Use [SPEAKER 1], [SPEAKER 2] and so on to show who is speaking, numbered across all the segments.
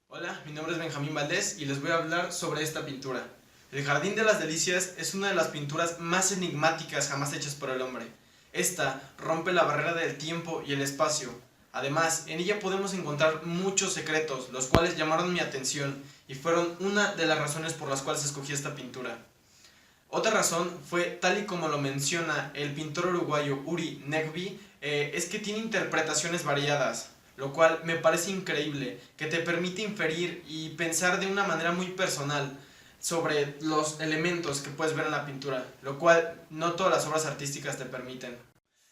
[SPEAKER 1] Hola, mi nombre es Benjamín Valdés y les voy a hablar sobre esta pintura. El Jardín de las Delicias es una de las pinturas más enigmáticas jamás hechas por el hombre. Esta rompe la barrera del tiempo y el espacio. Además, en ella podemos encontrar muchos secretos, los cuales llamaron mi atención y fueron una de las razones por las cuales escogí esta pintura. Otra razón fue, tal y como lo menciona el pintor uruguayo Uri Negbi, es que tiene interpretaciones variadas, lo cual me parece increíble, que te permite inferir y pensar de una manera muy personal sobre los elementos que puedes ver en la pintura, lo cual no todas las obras artísticas te permiten.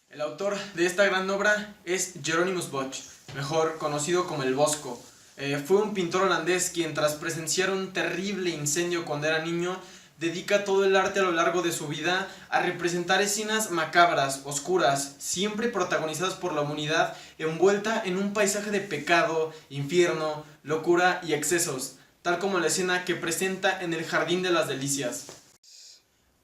[SPEAKER 1] El autor de esta gran obra es Jeronimus Bosch, mejor conocido como el Bosco. Fue un pintor holandés quien, tras presenciar un terrible incendio cuando era niño, dedica todo el arte a lo largo de su vida a representar escenas macabras, oscuras, siempre protagonizadas por la humanidad envuelta en un paisaje de pecado, infierno, locura y excesos, tal como la escena que presenta en el Jardín de las Delicias.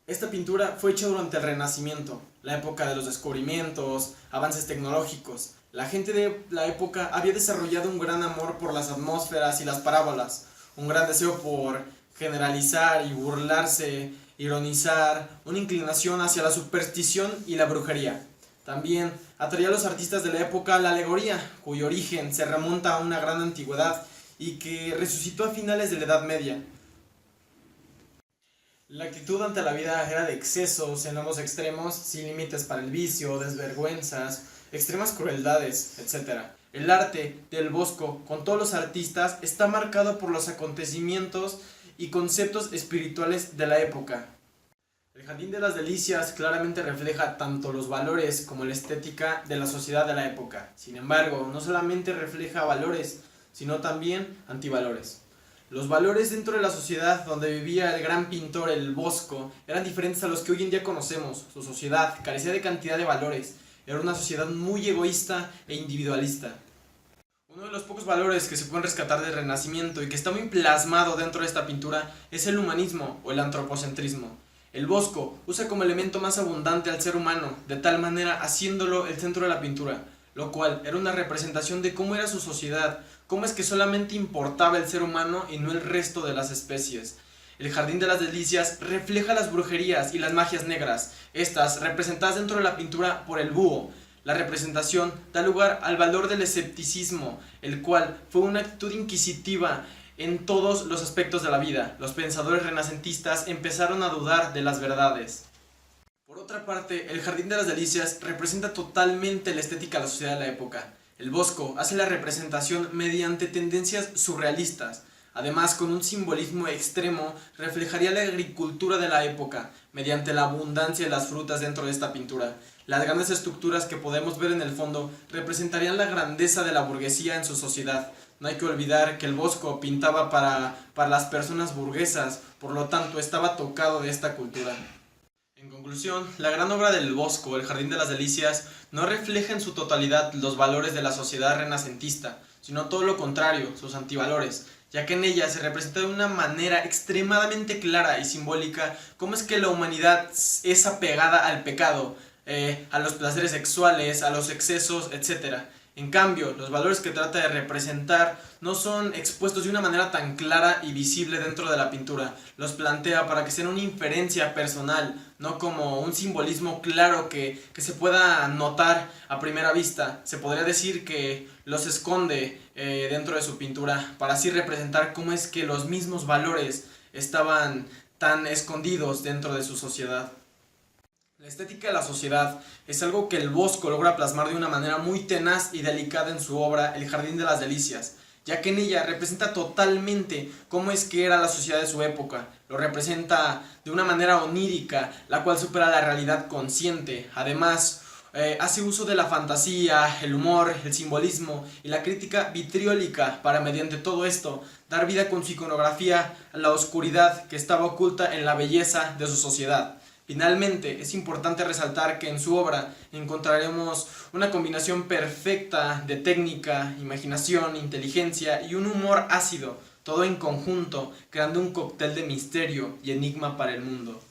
[SPEAKER 1] Esta pintura fue hecha durante el Renacimiento, la época de los descubrimientos, avances tecnológicos. La gente de la época había desarrollado un gran amor por las atmósferas y las parábolas, un gran deseo por generalizar y burlarse, ironizar, una inclinación hacia la superstición y la brujería. También atraía a los artistas de la época la alegoría, cuyo origen se remonta a una gran antigüedad y que resucitó a finales de la Edad Media. La actitud ante la vida era de excesos en ambos extremos, sin límites para el vicio, desvergüenzas, extremas crueldades, etc. El arte del Bosco, con todos los artistas, está marcado por los acontecimientos y conceptos espirituales de la época. El Jardín de las Delicias claramente refleja tanto los valores como la estética de la sociedad de la época. Sin embargo, no solamente refleja valores, sino también antivalores. Los valores dentro de la sociedad donde vivía el gran pintor el Bosco eran diferentes a los que hoy en día conocemos. Su sociedad carecía de cantidad de valores. Era una sociedad muy egoísta e individualista. Uno de los pocos valores que se pueden rescatar del Renacimiento y que está muy plasmado dentro de esta pintura es el humanismo o el antropocentrismo. El Bosco usa como elemento más abundante al ser humano, de tal manera haciéndolo el centro de la pintura, lo cual era una representación de cómo era su sociedad, cómo es que solamente importaba el ser humano y no el resto de las especies. El Jardín de las Delicias refleja las brujerías y las magias negras, estas representadas dentro de la pintura por el búho. La representación da lugar al valor del escepticismo, el cual fue una actitud inquisitiva en todos los aspectos de la vida. Los pensadores renacentistas empezaron a dudar de las verdades. Por otra parte, el Jardín de las Delicias representa totalmente la estética de la sociedad de la época. El Bosco hace la representación mediante tendencias surrealistas. Además, con un simbolismo extremo, reflejaría la agricultura de la época, mediante la abundancia de las frutas dentro de esta pintura. Las grandes estructuras que podemos ver en el fondo representarían la grandeza de la burguesía en su sociedad. No hay que olvidar que el Bosco pintaba para las personas burguesas, por lo tanto estaba tocado de esta cultura. En conclusión, la gran obra del Bosco, el Jardín de las Delicias, no refleja en su totalidad los valores de la sociedad renacentista, sino todo lo contrario, sus antivalores, ya que en ella se representa de una manera extremadamente clara y simbólica cómo es que la humanidad es apegada al pecado, a los placeres sexuales, a los excesos, etc. En cambio, los valores que trata de representar no son expuestos de una manera tan clara y visible dentro de la pintura. Los plantea para que sea una inferencia personal, no como un simbolismo claro que se pueda notar a primera vista. Se podría decir que los esconde dentro de su pintura para así representar cómo es que los mismos valores estaban tan escondidos dentro de su sociedad. La estética de la sociedad es algo que el Bosco logra plasmar de una manera muy tenaz y delicada en su obra El Jardín de las Delicias, ya que en ella representa totalmente cómo es que era la sociedad de su época. Lo representa de una manera onírica, la cual supera la realidad consciente. Además, hace uso de la fantasía, el humor, el simbolismo y la crítica vitriólica para, mediante todo esto, dar vida con su iconografía a la oscuridad que estaba oculta en la belleza de su sociedad. Finalmente, es importante resaltar que en su obra encontraremos una combinación perfecta de técnica, imaginación, inteligencia y un humor ácido, todo en conjunto, creando un cóctel de misterio y enigma para el mundo.